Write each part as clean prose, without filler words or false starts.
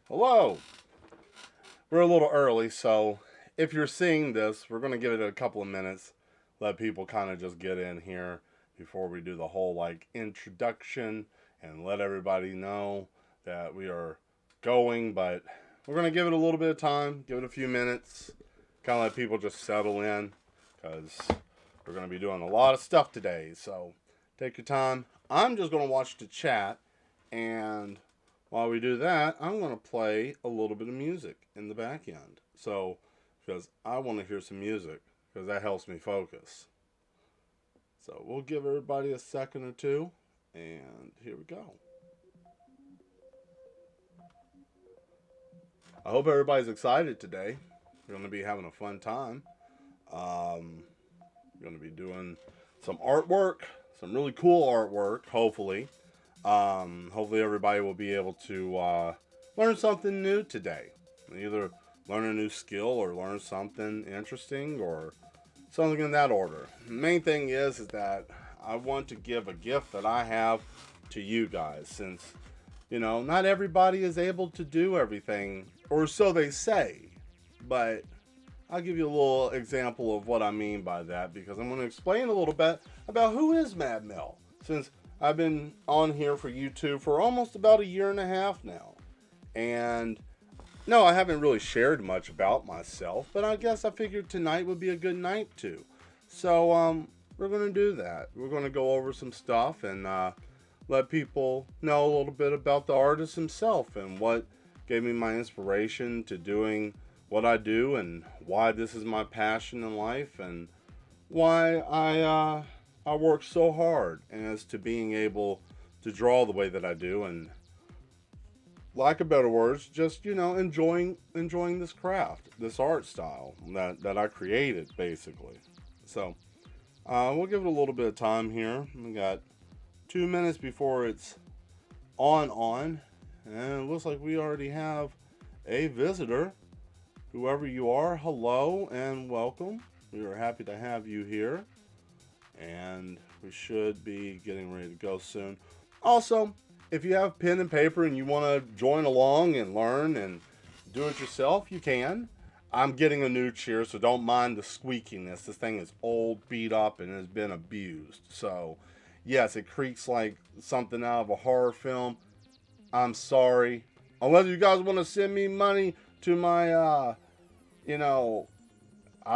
Hello. We're a little early, so if you're seeing this, we're going to give it a couple of minutes. Let people kind of just get in here before we do the whole introduction and let everybody know that we are going. But we're going to give it a little bit of time, give it a few minutes, kind of let people just settle in because we're going to be doing a lot of stuff today. So take your time. I'm just going to watch the chat, and while we do that, I'm going to play a little bit of music in the back end. So, because I want to hear some music, because that helps me focus. So, we'll give everybody a second or two, and here we go. I hope everybody's excited today. We're going to be having a fun time. We're going to be doing some artwork, some really cool artwork, hopefully. Hopefully, everybody will be able to learn something new today. Either learn a new skill or learn something interesting or something in that order. The main thing is that I want to give a gift that I have to you guys, since not everybody is able to do everything, or so they say. But I'll give you a little example of what I mean by that, because I'm going to explain a little bit about who is Mad Mel, since I've been on here for YouTube for almost about a year and a half now. And no, I haven't really shared much about myself, but I guess I figured tonight would be a good night too. So we're going to do that. We're going to go over some stuff and let people know a little bit about the artist himself and what gave me my inspiration to doing what I do, and why this is my passion in life, and why I work so hard as to being able to draw the way that I do, and lack of better words, just enjoying this craft, this art style that I created basically. So we'll give it a little bit of time here. We got 2 minutes before it's on, and it looks like we already have a visitor. Whoever you are, hello and welcome. We are happy to have you here, and we should be getting ready to go soon. Also, if you have pen and paper and you want to join along and learn and do it yourself, you can. I'm getting a new chair, so don't mind the squeakiness. This thing is old, beat up, and has been abused. So, yes, it creaks like something out of a horror film. I'm sorry. Unless you guys want to send me money to my, I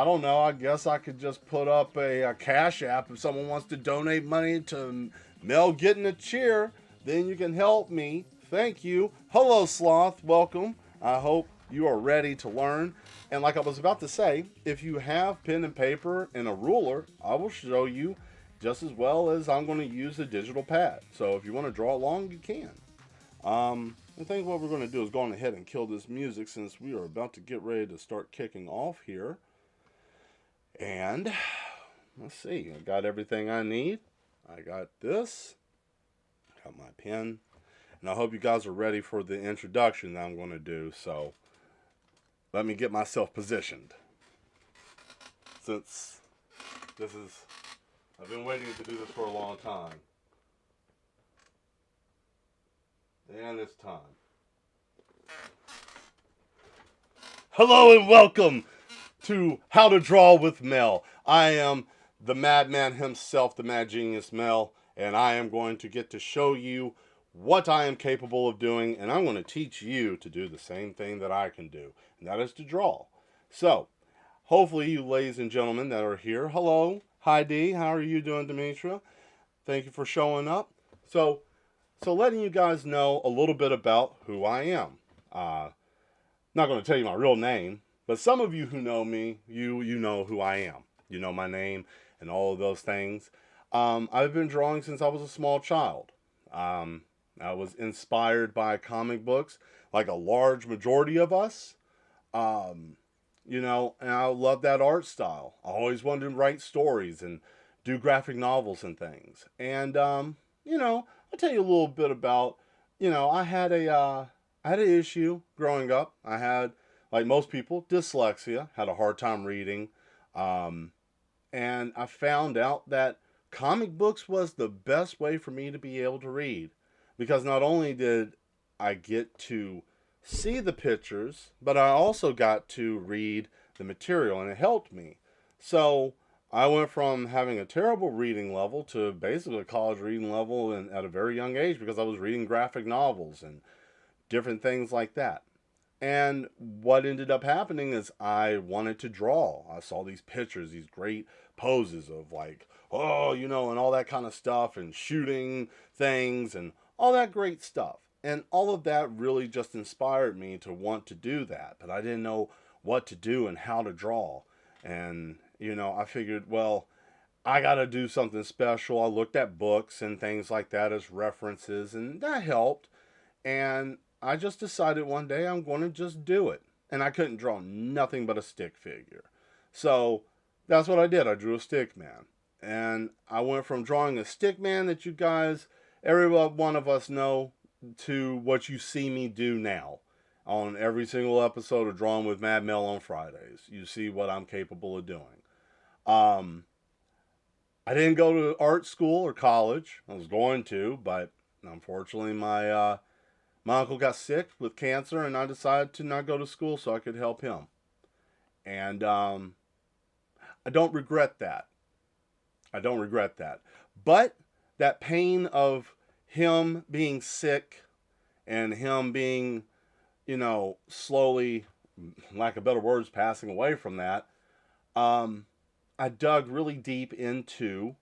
don't know. I guess I could just put up a cash app if someone wants to donate money to Mel getting a chair. Then you can help me. Thank you. Hello, Sloth. Welcome. I hope you are ready to learn. And like I was about to say, if you have pen and paper and a ruler, I will show you just as well as I'm going to use a digital pad. So if you want to draw along, you can. I think what we're going to do is go on ahead and kill this music, since we are about to get ready to start kicking off here. And let's see, I got everything I need. I got this, got my pen, and I hope you guys are ready for the introduction that I'm going to do. So let me get myself positioned, since I've been waiting to do this for a long time. And it's time. Hello and welcome to How to Draw with Mel. I am the madman himself, the mad genius Mel, and I am going to get to show you what I am capable of doing, and I'm going to teach you to do the same thing that I can do, and that is to draw. So, hopefully you ladies and gentlemen that are here, hello, hi Dee, how are you doing, Demetra? Thank you for showing up. So letting you guys know a little bit about who I am. Not going to tell you my real name, but some of you who know me, you know who I am. You know my name and all of those things. I've been drawing since I was a small child. I was inspired by comic books, like a large majority of us. And I love that art style. I always wanted to write stories and do graphic novels and things. And, I'll tell you a little bit about, I had an issue growing up. I had, like most people, dyslexia, had a hard time reading. And I found out that comic books was the best way for me to be able to read, because not only did I get to see the pictures, but I also got to read the material, and it helped me. So I went from having a terrible reading level to basically a college reading level and at a very young age because I was reading graphic novels and different things like that. And what ended up happening is I wanted to draw. I saw these pictures, these great poses of like, oh, and all that kind of stuff and shooting things and all that great stuff. And all of that really just inspired me to want to do that. But I didn't know what to do and how to draw. And, I figured, well, I got to do something special. I looked at books and things like that as references, and that helped. And I just decided one day I'm going to just do it. And I couldn't draw nothing but a stick figure. So that's what I did. I drew a stick man. And I went from drawing a stick man that you guys, every one of us know, to what you see me do now on every single episode of Drawing with Mad Mel on Fridays. You see what I'm capable of doing. I didn't go to art school or college. I was going to, but unfortunately my uncle got sick with cancer, and I decided to not go to school so I could help him. And I don't regret that. I don't regret that. But that pain of him being sick and him being, slowly, lack of better words, passing away from that, I dug really deep into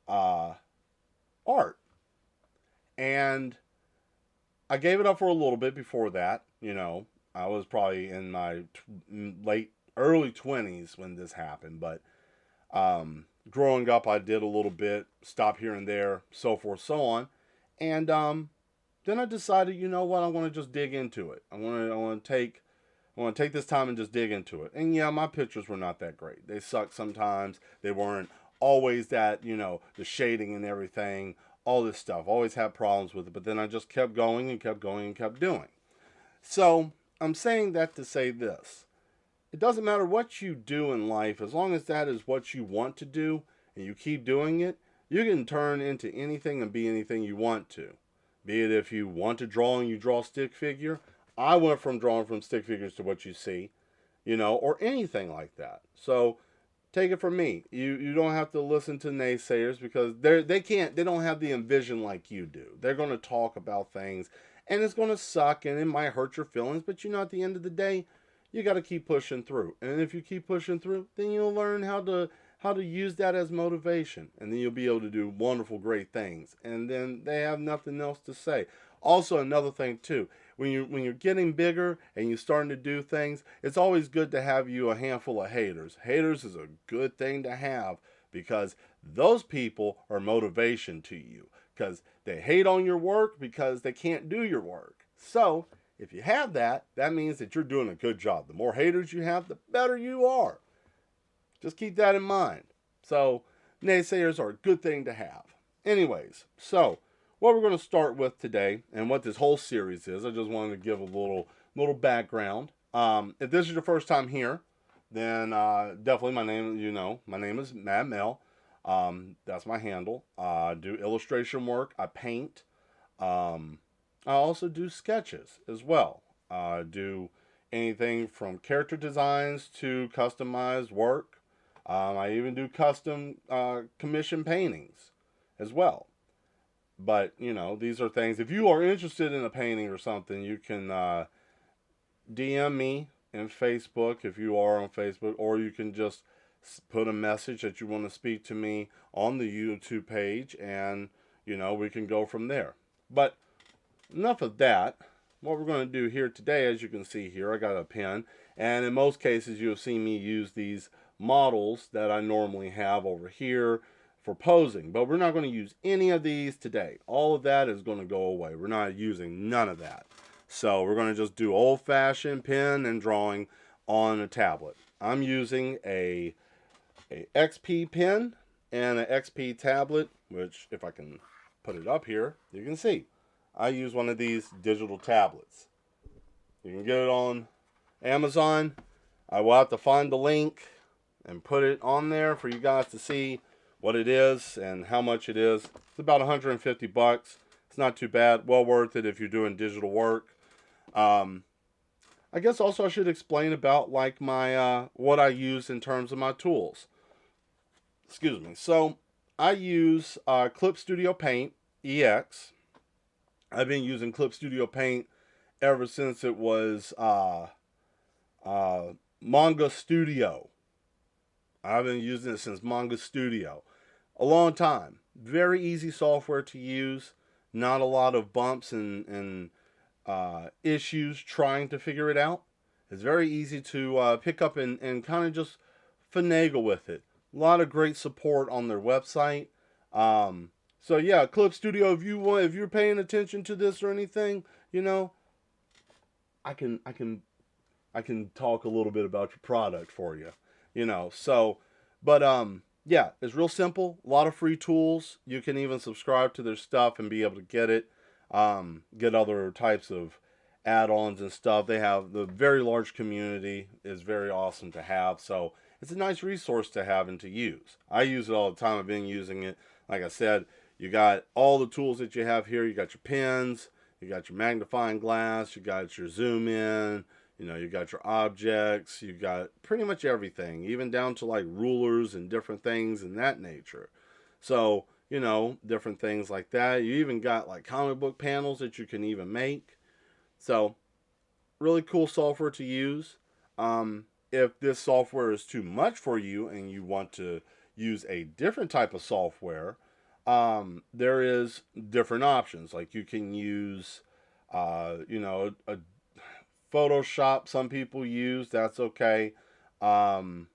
art. And I gave it up for a little bit before that. I was probably in my early 20s when this happened. But growing up, I did a little bit, stop here and there, so forth, so on. And then I decided, you know what, I want to just dig into it. I want to take this time and just dig into it. And yeah, my pictures were not that great. They sucked sometimes. They weren't always that, the shading and everything, all this stuff. Always had problems with it. But then I just kept going and kept going and kept doing. So I'm saying that to say this. It doesn't matter what you do in life, as long as that is what you want to do and you keep doing it, you can turn into anything and be anything you want to. Be it if you want to draw and you draw stick figure. I went from drawing from stick figures to what you see, or anything like that. So take it from me. You don't have to listen to naysayers because they don't have the envision like you do. They're going to talk about things and it's going to suck and it might hurt your feelings, but at the end of the day, you got to keep pushing through. And if you keep pushing through, then you'll learn how to use that as motivation, and then you'll be able to do wonderful, great things. And then they have nothing else to say. Also, another thing too, when you're getting bigger and you're starting to do things, it's always good to have you a handful of haters. Haters is a good thing to have because those people are motivation to you because they hate on your work because they can't do your work. So if you have that, that means that you're doing a good job. The more haters you have, the better you are. Just keep that in mind. So naysayers are a good thing to have. Anyways, so what we're going to start with today and what this whole series is, I just wanted to give a little background. If this is your first time here, then definitely my name is Mad Mel. That's my handle. I do illustration work. I paint. I also do sketches as well. I do anything from character designs to customized work. I even do custom commission paintings as well. But, these are things. If you are interested in a painting or something, you can DM me in Facebook if you are on Facebook, or you can just put a message that you want to speak to me on the YouTube page, and, we can go from there. But enough of that. What we're going to do here today, as you can see here, I got a pen, and in most cases you'll see me use these models that I normally have over here for posing, but we're not going to use any of these today. All of that is going to go away. We're not using none of that. So we're going to just do old-fashioned pen and drawing on a tablet. I'm using a XP pen and an XP tablet, which if I can put it up here, you can see. I use one of these digital tablets. You can get it on Amazon. I will have to find the link and put it on there for you guys to see what it is and how much it is. It's about 150 bucks. It's not too bad. Well worth it if you're doing digital work. I guess also I should explain about like my what I use in terms of my tools. Excuse me. So I use Clip Studio Paint EX. I've been using Clip Studio Paint ever since it was uh, Manga Studio. I've been using it since Manga Studio. A long time. Very easy software to use. Not a lot of bumps and issues trying to figure it out. It's very easy to pick up and kind of just finagle with it. A lot of great support on their website. So yeah, Clip Studio. If you're paying attention to this or anything, you know, I can I can I can talk a little bit about your product for you. You know, so but yeah, it's real simple. A lot of free tools. You can even subscribe to their stuff and be able to get it. Get other types of add-ons and stuff. They have the very large community is very awesome to have. So it's a nice resource to have and to use. I use it all the time. I've been using it. Like I said, you got all the tools that you have here. You got your pens, you got your magnifying glass, you got your zoom in, you know, you got your objects, you got pretty much everything, even down to like rulers and different things in that nature. So, you know, different things like that. You even got like comic book panels that you can even make. So, really cool software to use. If this software is too much for you and you want to use a different type of software, there is different options. Like you can use, you know, a Photoshop. Some people use. That's okay. Um,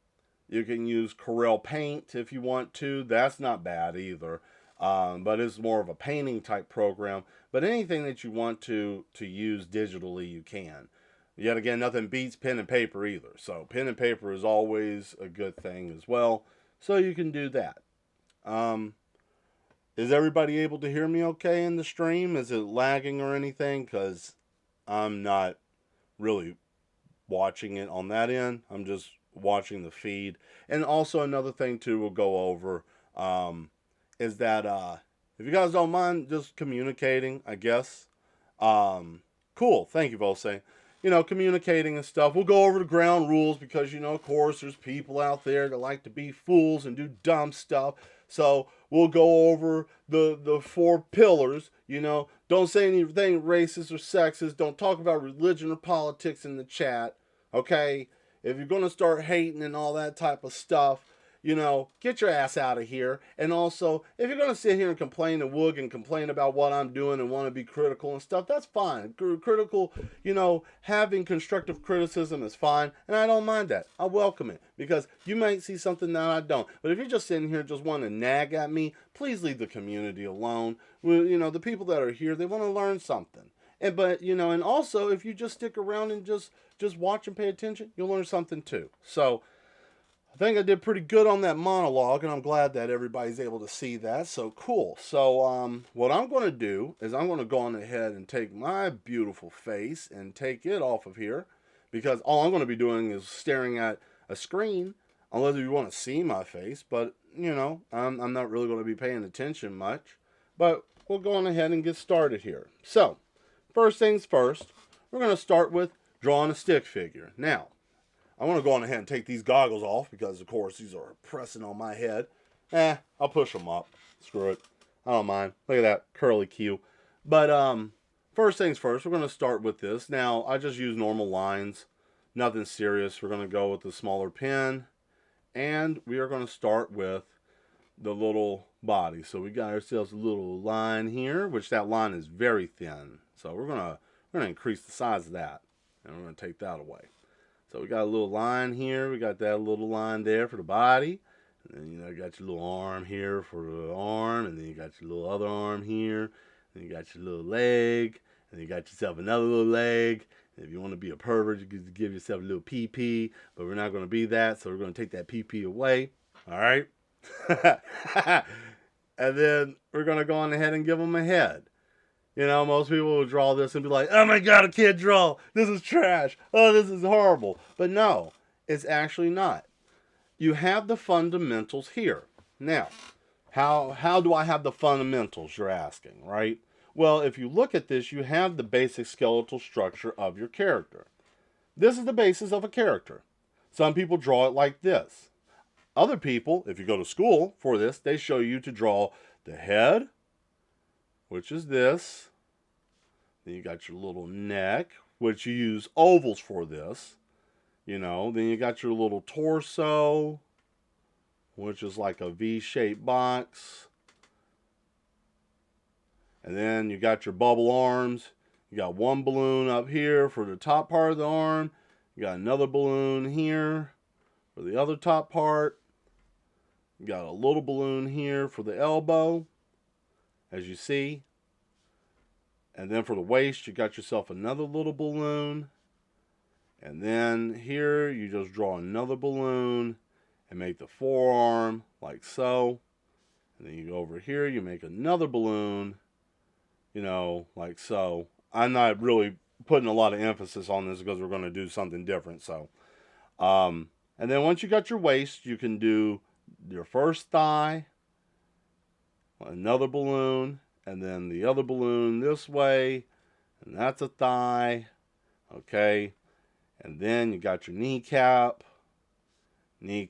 you can use Corel Paint if you want to. That's not bad either. But it's more of a painting type program. But anything that you want to use digitally, you can. Yet again, nothing beats pen and paper either. So pen and paper is always a good thing as well. So you can do that. Um, is everybody able to hear me okay in the stream? Is it lagging or anything? Because I'm not really watching it on that end. I'm just watching the feed. And also another thing too we'll go over is that if you guys don't mind just communicating, I guess. Cool. Thank you, Volse. You know, communicating and stuff. We'll go over the ground rules because, you know, of course, there's people out there that like to be fools and do dumb stuff. So we'll go over the four pillars. You know, don't say anything racist or sexist. Don't talk about religion or politics in the chat. Okay? If you're going to start hating and all that type of stuff, you know, get your ass out of here. And also, if you're going to sit here and complain and woog and complain about what I'm doing and want to be critical and stuff, that's fine. Critical, you know, having constructive criticism is fine. And I don't mind that. I welcome it because you might see something that I don't. But if you're just sitting here just wanting to nag at me, please leave the community alone. Well, you know, the people that are here, they want to learn something. But, you know, and also, if you just stick around and just watch and pay attention, you'll learn something too. So, I think I did pretty good on that monologue, and I'm glad that everybody's able to see that. So cool. So what I'm going to do is I'm going to go on ahead and take my beautiful face and take it off of here because all I'm going to be doing is staring at a screen unless you want to see my face. But, you know, I'm not really going to be paying attention much. But we'll go on ahead and get started here. So first things first, we're going to start with drawing a stick figure. Now, I want to go on ahead and take these goggles off because, of course, these are pressing on my head. I'll push them up. Screw it. I don't mind. Look at that curly Q. But first things first, we're going to start with this. Now, I just use normal lines. Nothing serious. We're going to go with the smaller pen. And we are going to start with the little body. So we got ourselves a little line here, which that line is very thin. So we're going to increase the size of that. And we're going to take that away. So we got a little line here. We got that little line there for the body. And then, you know, you got your little arm here for the arm. And then you got your little other arm here. And you got your little leg. And then you got yourself another little leg. And if you want to be a pervert, you can give yourself a little pee-pee. But we're not going to be that. So we're going to take that pee-pee away. All right? And then we're going to go on ahead and give them a head. You know, most people will draw this and be like, oh my God, I can't draw. This is trash. Oh, this is horrible. But no, it's actually not. You have the fundamentals here. Now, how do I have the fundamentals, you're asking, right? Well, if you look at this, you have the basic skeletal structure of your character. This is the basis of a character. Some people draw it like this. Other people, if you go to school for this, they show you to draw the head, which is this. Then you got your little neck, which you use ovals for this. Then you got your little torso, which is like a V-shaped box. And then you got your bubble arms. You got one balloon up here for the top part of the arm. You got another balloon here for the other top part. You got a little balloon here for the elbow, as you see. And then for the waist, you got yourself another little balloon. And then here, you just draw another balloon and make the forearm like so. And then you go over here, you make another balloon, like so. I'm not really putting a lot of emphasis on this because we're going to do something different. So, and then once you got your waist, you can do your first thigh, another balloon, and then the other balloon this way, and that's a thigh, okay? And then you got your kneecap, and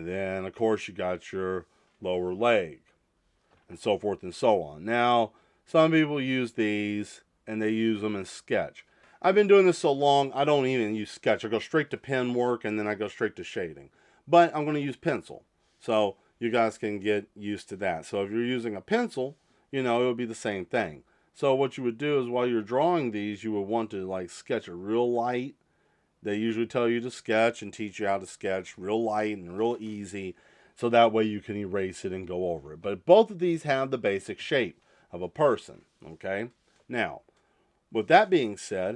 then, of course, you got your lower leg, and so forth and so on. Now, some people use these, and they use them in sketch. I've been doing this so long, I don't even use sketch. I go straight to pen work, and then I go straight to shading. But I'm going to use pencil, so you guys can get used to that. So if you're using a pencil, it would be the same thing. So what you would do is while you're drawing these, you would want to like sketch it real light. They usually tell you to sketch and teach you how to sketch real light and real easy, so that way you can erase it and go over it. But both of these have the basic shape of a person, okay? Now, with that being said,